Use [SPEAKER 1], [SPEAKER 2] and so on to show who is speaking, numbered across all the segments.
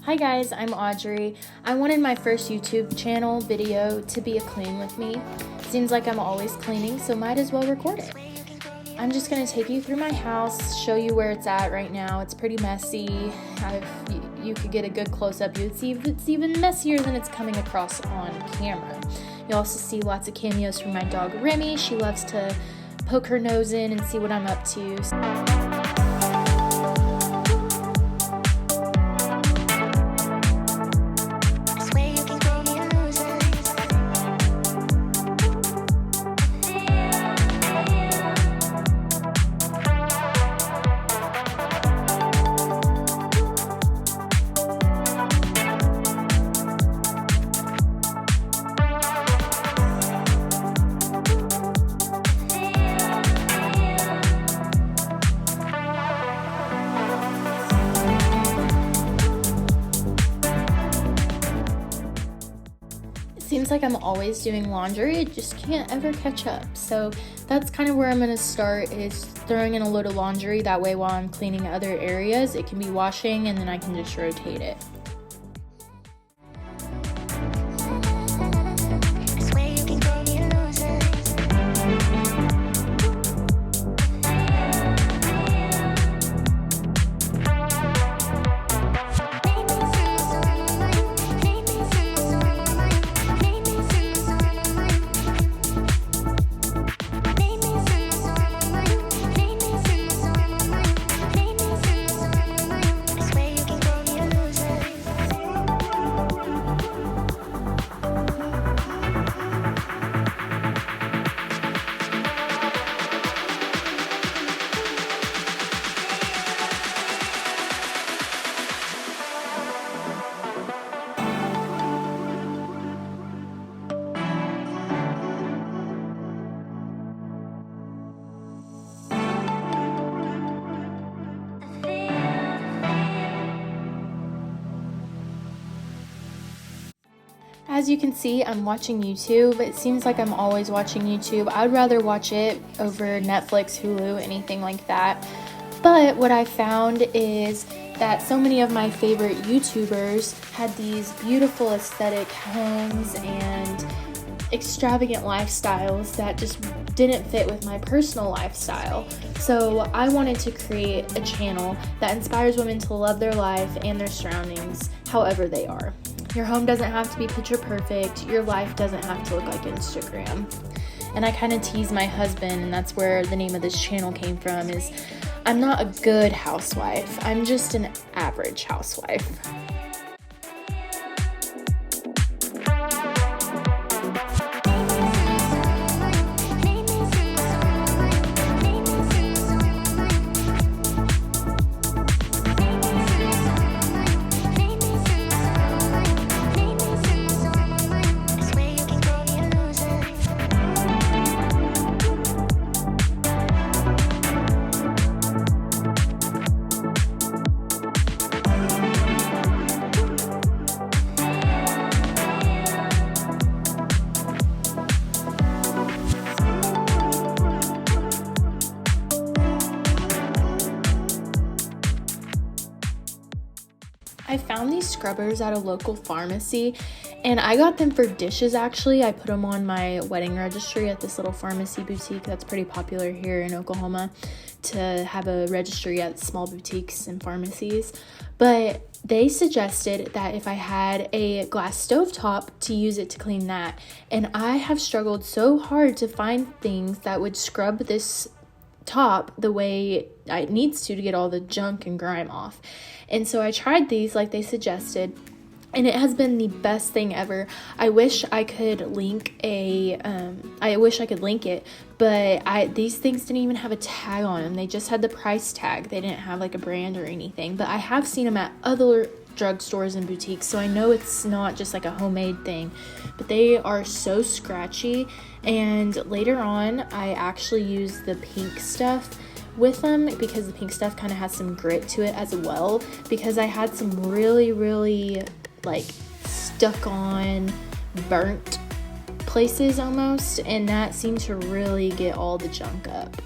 [SPEAKER 1] Hi guys, I'm Audrey. I wanted my first YouTube channel video to be a clean with me. Seems like I'm always cleaning, so might as well record it. I'm just going to take you through my house, show you where it's at right now. It's pretty messy. You could get a good close-up. You'd see it's even messier than it's coming across on camera. You also see lots of cameos from my dog Remy. She loves to poke her nose in and see what I'm up to. Seems like I'm always doing laundry, I just can't ever catch up. So that's kind of where I'm going to start, is throwing in a load of laundry. That way while I'm cleaning other areas, it can be washing and then I can just rotate it. As you can see, I'm watching YouTube. It seems like I'm always watching YouTube. I'd rather watch it over Netflix, Hulu, anything like that. But what I found is that so many of my favorite YouTubers had these beautiful aesthetic homes and extravagant lifestyles that just didn't fit with my personal lifestyle. So I wanted to create a channel that inspires women to love their life and their surroundings however they are. Your home doesn't have to be picture perfect. Your life doesn't have to look like Instagram. And I kind of tease my husband, and that's where the name of this channel came from, is I'm not a good housewife. I'm just an average housewife. I found these scrubbers at a local pharmacy, and I got them for dishes actually. I put them on my wedding registry at this little pharmacy boutique that's pretty popular here in Oklahoma, to have a registry at small boutiques and pharmacies. But they suggested that if I had a glass stovetop, to use it to clean that. And I have struggled so hard to find things that would scrub this top the way it needs to get all the junk and grime off. And so I tried these like they suggested, and it has been the best thing ever. I wish I could link it, but these things didn't even have a tag on them. They just had the price tag. They didn't have like a brand or anything, but I have seen them at other drugstores and boutiques, so I know it's not just like a homemade thing. But they are so scratchy, and later on I actually used the pink stuff with them because the pink stuff kind of has some grit to it as well, because I had some really like stuck on burnt places almost, and that seemed to really get all the junk up.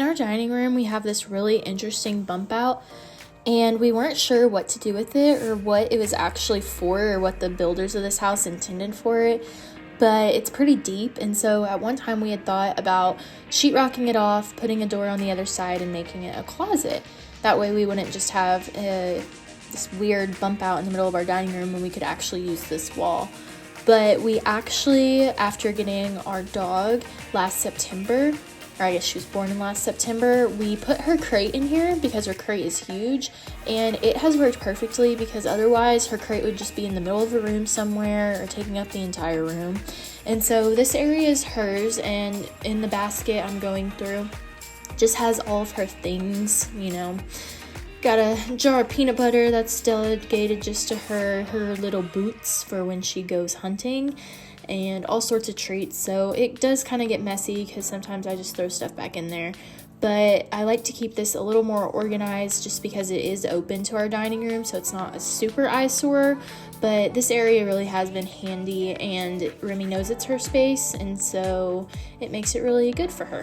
[SPEAKER 1] our dining room, we have this really interesting bump out, and we weren't sure what to do with it or what it was actually for or what the builders of this house intended for it. But it's pretty deep, and so at one time we had thought about sheetrocking it off, putting a door on the other side, and making it a closet. That way we wouldn't just have this weird bump out in the middle of our dining room when we could actually use this wall. But we actually, after getting our dog last September, or I guess she was born in last September, we put her crate in here because her crate is huge, and it has worked perfectly because otherwise her crate would just be in the middle of a room somewhere or taking up the entire room. And so this area is hers, and in the basket I'm going through just has all of her things, you know. Got a jar of peanut butter that's delegated just to her little boots for when she goes hunting, and all sorts of treats. So it does kind of get messy because sometimes I just throw stuff back in there. But I like to keep this a little more organized just because it is open to our dining room, so it's not a super eyesore. But this area really has been handy, and Remy knows it's her space, and so it makes it really good for her.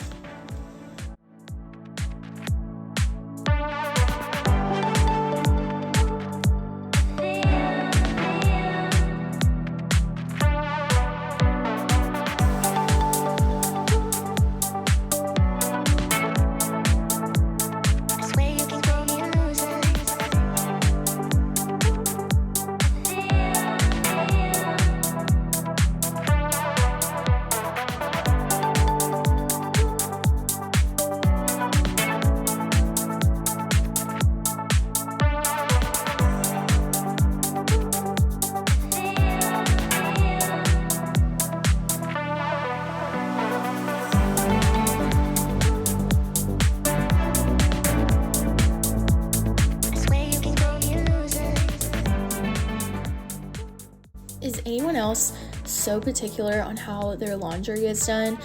[SPEAKER 1] Is anyone else so particular on how their laundry is done?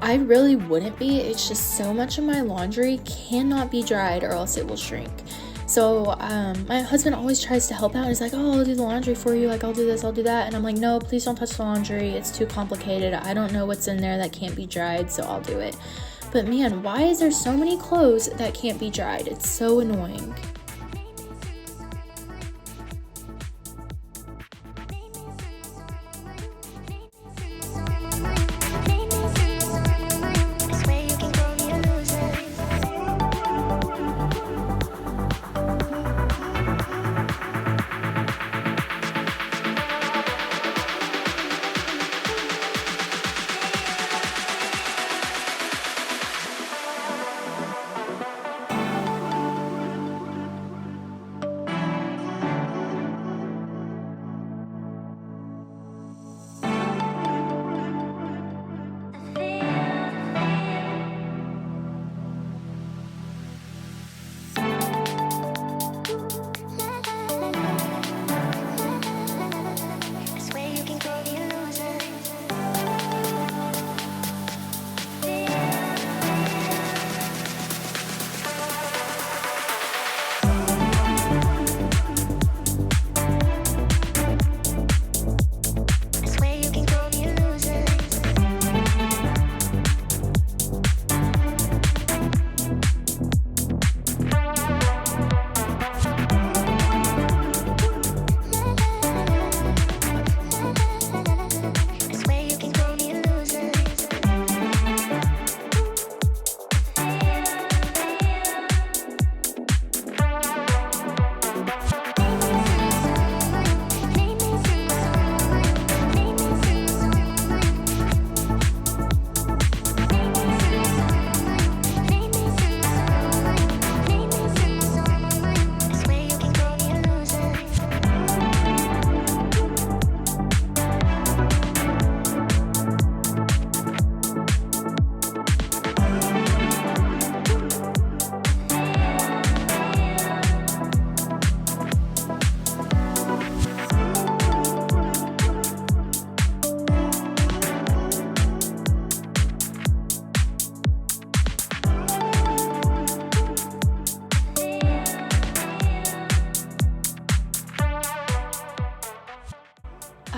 [SPEAKER 1] I really wouldn't be. It's just so much of my laundry cannot be dried or else it will shrink. So my husband always tries to help out. He's like, oh, I'll do the laundry for you. Like, I'll do this, I'll do that. And I'm like, no, please don't touch the laundry. It's too complicated. I don't know what's in there that can't be dried, so I'll do it. But man, why is there so many clothes that can't be dried? It's so annoying.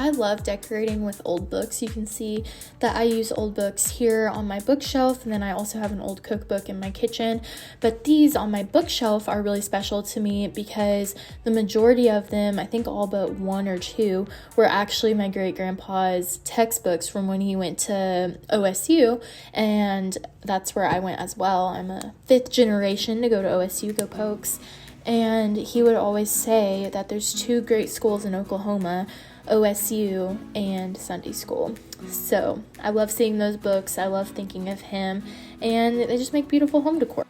[SPEAKER 1] I love decorating with old books. You can see that I use old books here on my bookshelf, and then I also have an old cookbook in my kitchen. But these on my bookshelf are really special to me because the majority of them, I think all but one or two, were actually my great-grandpa's textbooks from when he went to OSU, and that's where I went as well. I'm a 5th generation to go to OSU, go Pokes. And he would always say that there's 2 great schools in Oklahoma, OSU and Sunday school. So I love seeing those books. I love thinking of him, and they just make beautiful home decor.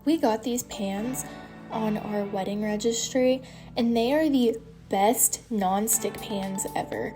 [SPEAKER 1] We got these pans on our wedding registry, and they are the best non-stick pans ever.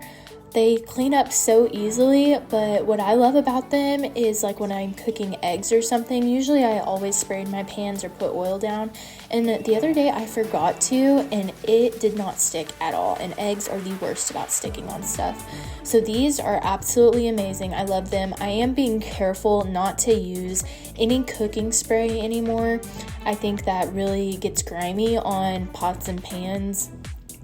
[SPEAKER 1] They clean up so easily, but what I love about them is like when I'm cooking eggs or something, usually I always sprayed my pans or put oil down, and the other day I forgot to, and it did not stick at all, and eggs are the worst about sticking on stuff. So these are absolutely amazing. I love them. I am being careful not to use any cooking spray anymore. I think that really gets grimy on pots and pans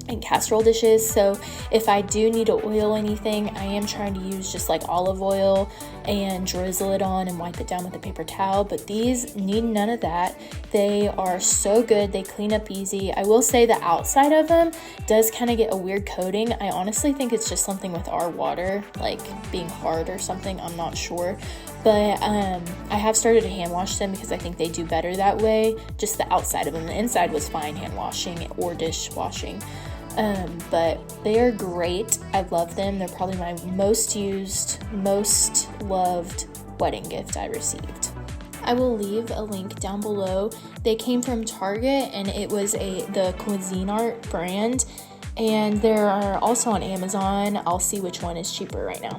[SPEAKER 1] and casserole dishes. So if I do need to oil anything, I am trying to use just like olive oil and drizzle it on and wipe it down with a paper towel. But these need none of that. They are so good. They clean up easy. I will say the outside of them does kind of get a weird coating. I honestly think it's just something with our water, like being hard or something. I'm not sure. But I have started to hand wash them because I think they do better that way. Just the outside of them. The inside was fine hand washing or dish washing. But they are great. I love them. They're probably my most used, most loved wedding gift I received. I will leave a link down below. They came from Target, and it was the Cuisinart brand, and they're also on Amazon. I'll see which one is cheaper right now.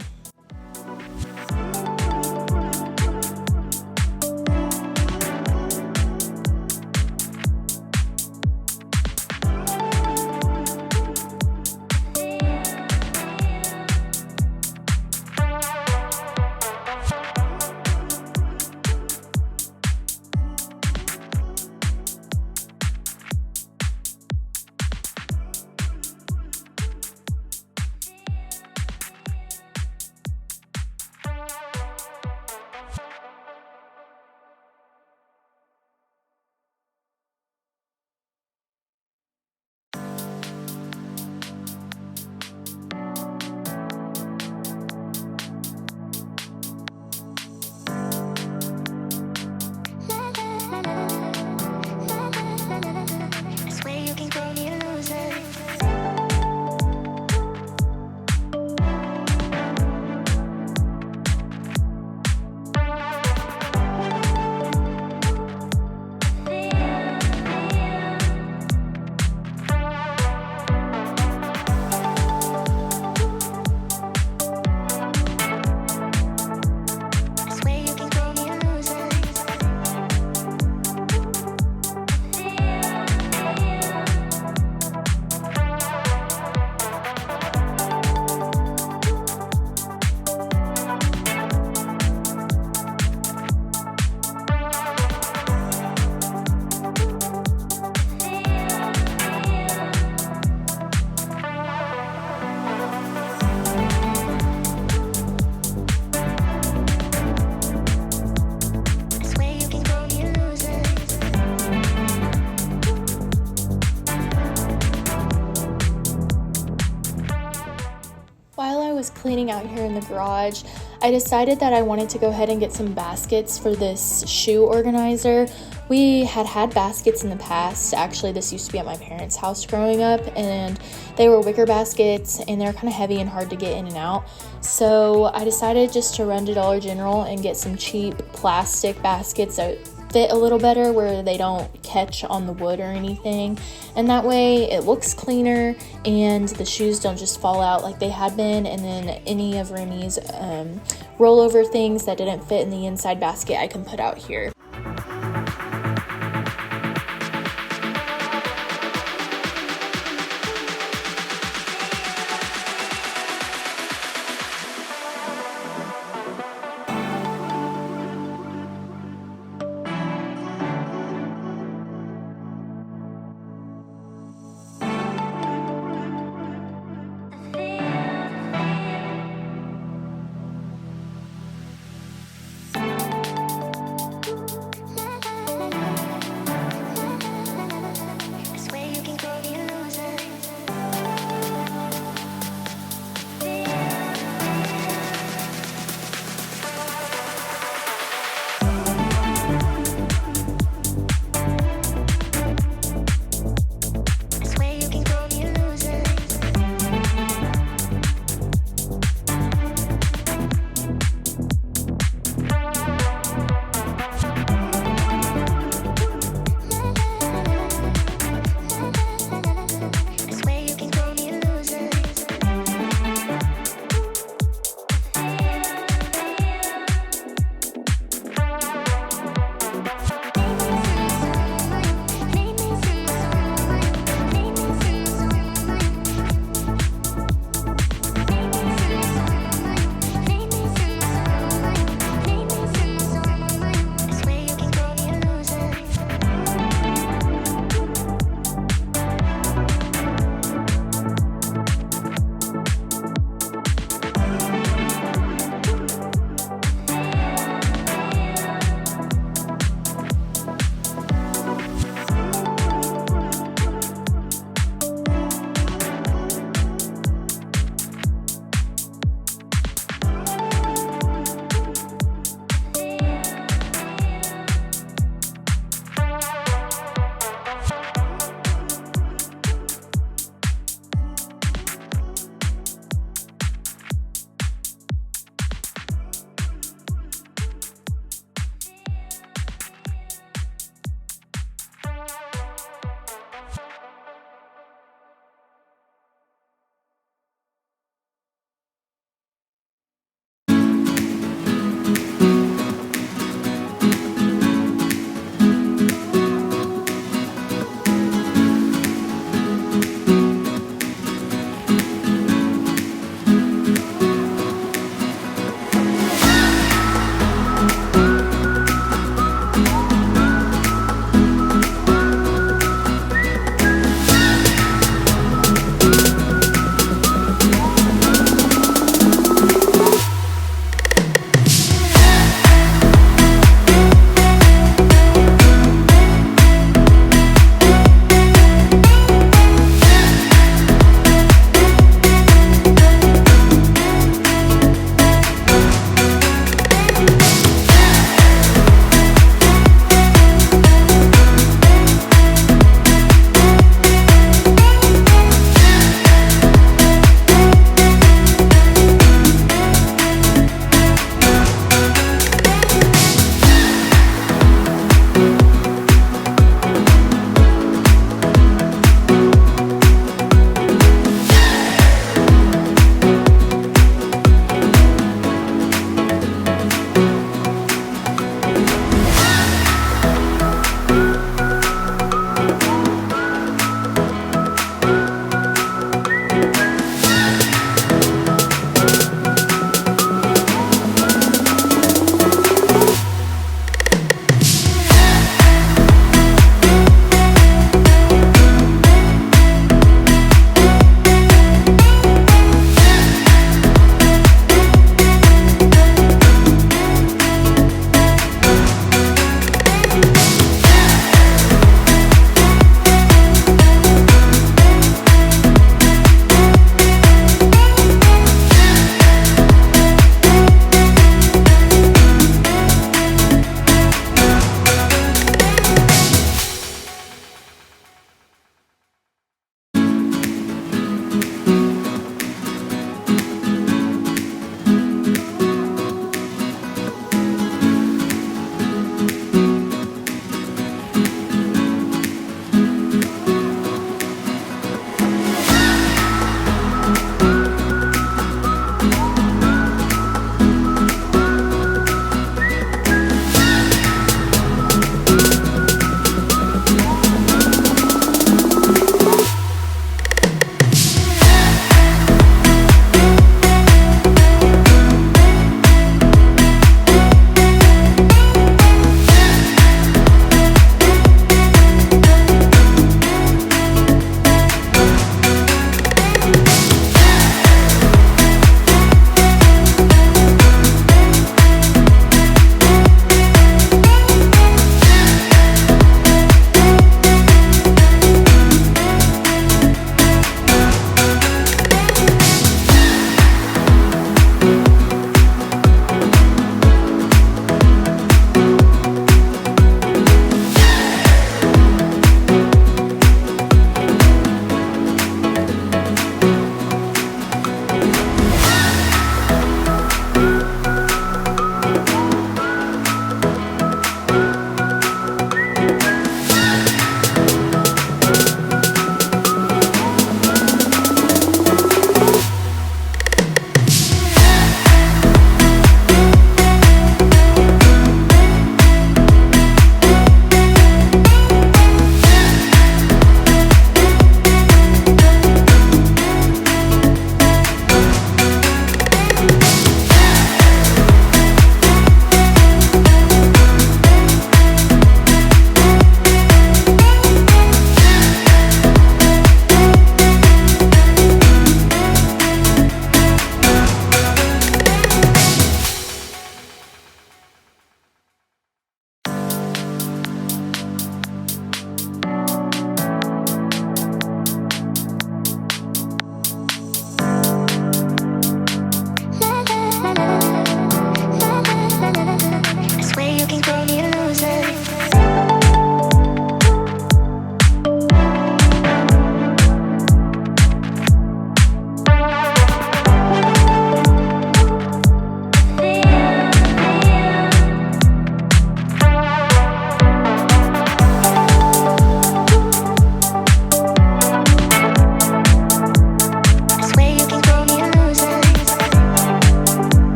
[SPEAKER 1] Was cleaning out here in the garage, I decided that I wanted to go ahead and get some baskets for this shoe organizer. We had baskets in the past. Actually, this used to be at my parents' house growing up, and they were wicker baskets, and they're kind of heavy and hard to get in and out. So I decided just to run to Dollar General and get some cheap plastic baskets that fit a little better, where they don't catch on the wood or anything, and that way it looks cleaner and the shoes don't just fall out like they had been. And then any of Remy's rollover things that didn't fit in the inside basket I can put out here.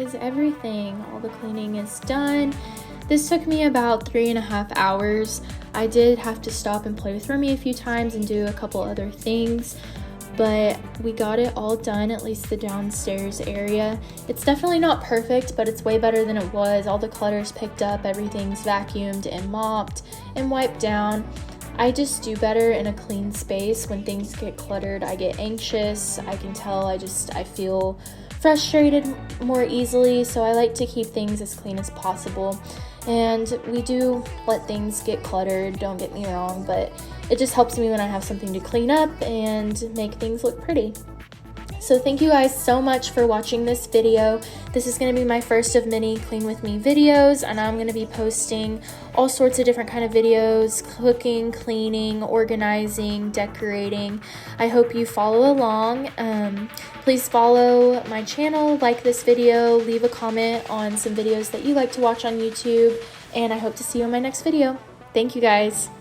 [SPEAKER 1] is everything. All the cleaning is done. This took me about 3.5 hours. I did have to stop and play with Remy a few times and do a couple other things, but we got it all done, at least the downstairs area. It's definitely not perfect, but it's way better than it was. All the clutter's picked up, everything's vacuumed and mopped and wiped down. I just do better in a clean space. When things get cluttered, I get anxious. I can tell I feel frustrated more easily, so I like to keep things as clean as possible. And we do let things get cluttered, don't get me wrong, but it just helps me when I have something to clean up and make things look pretty. So thank you guys so much for watching this video. This is going to be my first of many Clean With Me videos, and I'm going to be posting all sorts of different kind of videos: cooking, cleaning, organizing, decorating. I hope you follow along. Please follow my channel, like this video, leave a comment on some videos that you like to watch on YouTube, and I hope to see you in my next video. Thank you guys.